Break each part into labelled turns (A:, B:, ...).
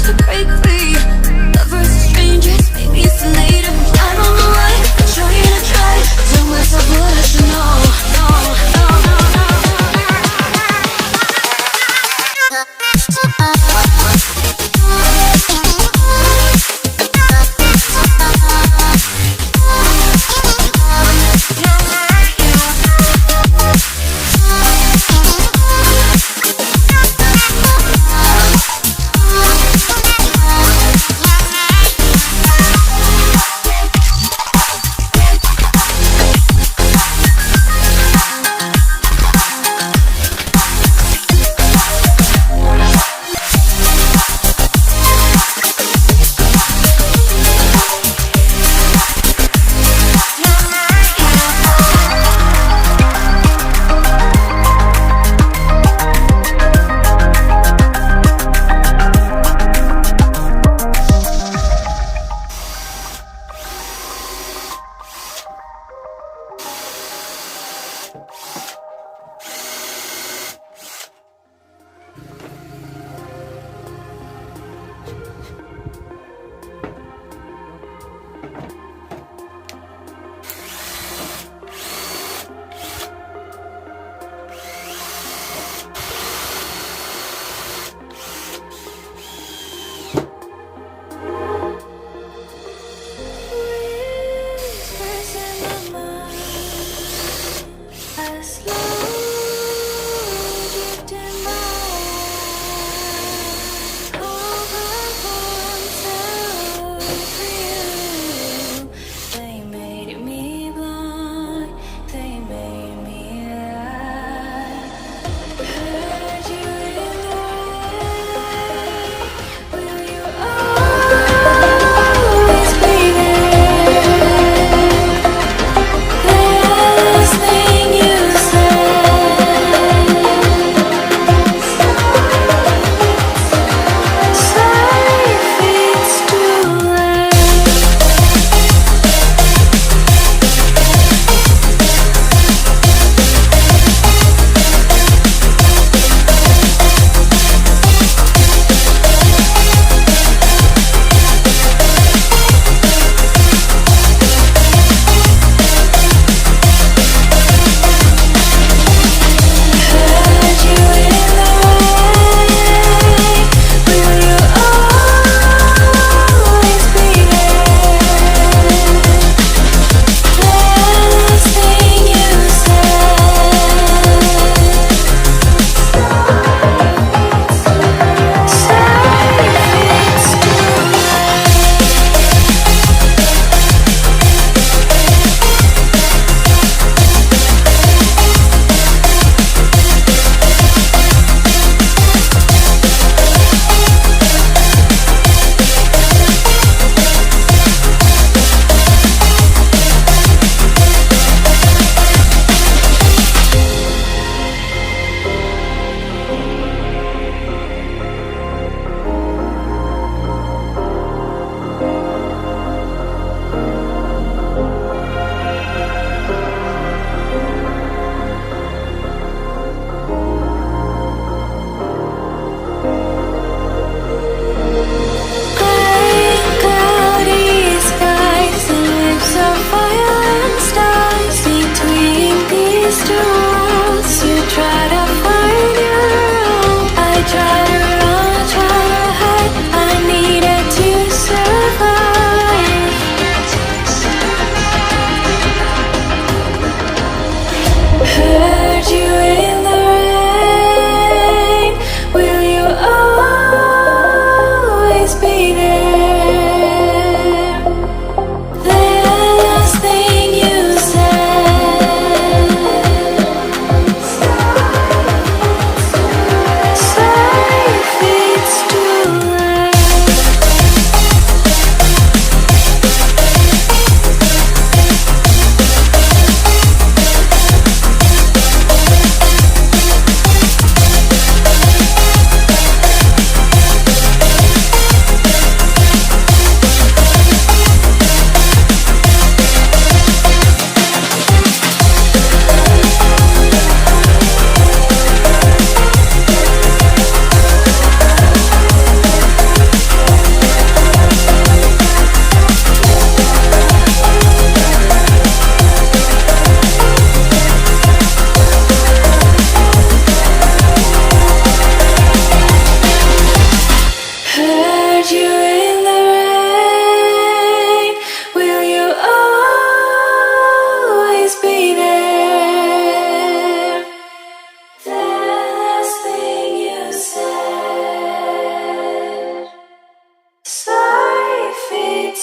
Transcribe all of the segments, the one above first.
A: to break free. Lovers are strangers, maybe it's later. I don't know why, I'm trying to try. Tell myself what I should know. No, no, no, no.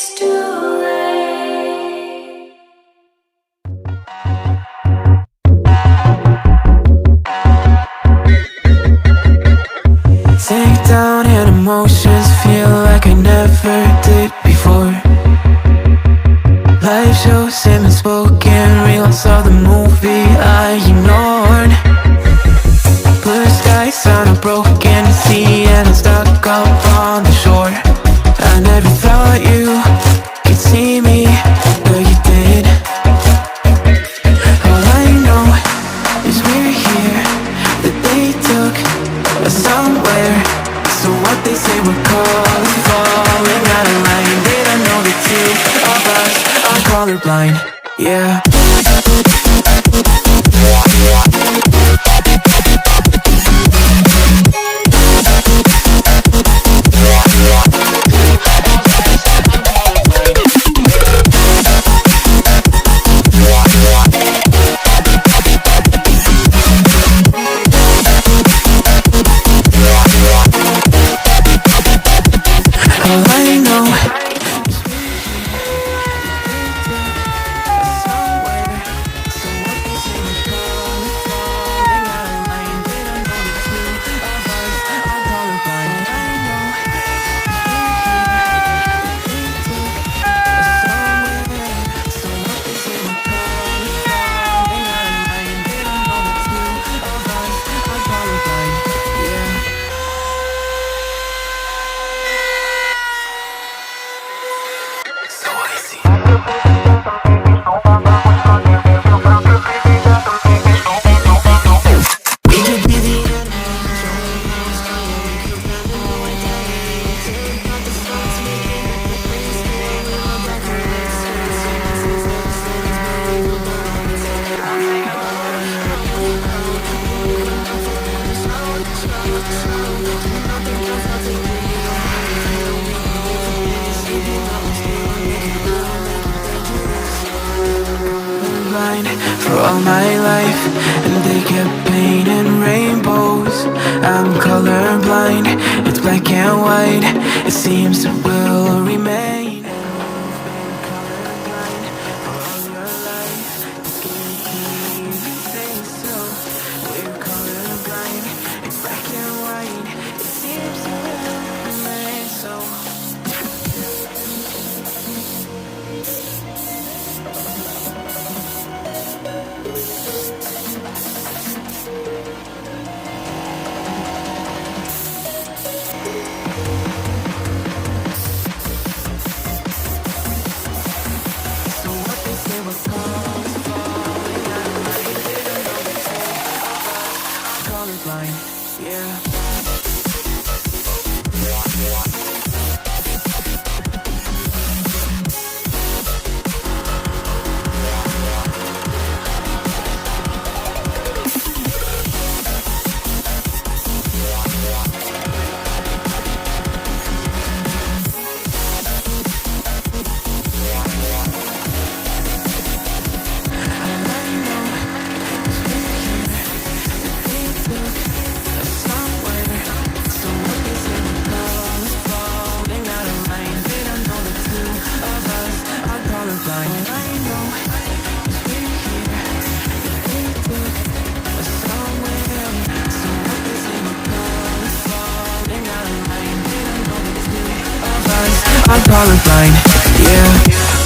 A: it's too late.
B: Take down and emotions feel like I never did before. Live shows and unspoken reels of the movie I ignored. Blue skies on a broken sea and I'm stuck up on the shore. I never thought you could see me, but you did. All I know is we're here, that they took us somewhere. So what they say we're calling, falling out of line. They don't know the two of us are colorblind, yeah. All I know is somewhere. So what they say we're calling, falling out of line. They don't know the two of us are colorblind. I know they took us somewhere. So what they say we're calling, falling out of line. They don't know the two of us are colorblind, yeah. So I see. We could be the blind for all my life, and they kept painting rainbows. I'm colorblind, it's black and white. It seems it will remain. And you've been colorblind for all your life. It's confusing, so we're colorblind. It's black and white. It seems it will remain so. So what they say we're calling, falling out of line. They don't know the two of us are colorblind, yeah. I'm colorblind, yeah.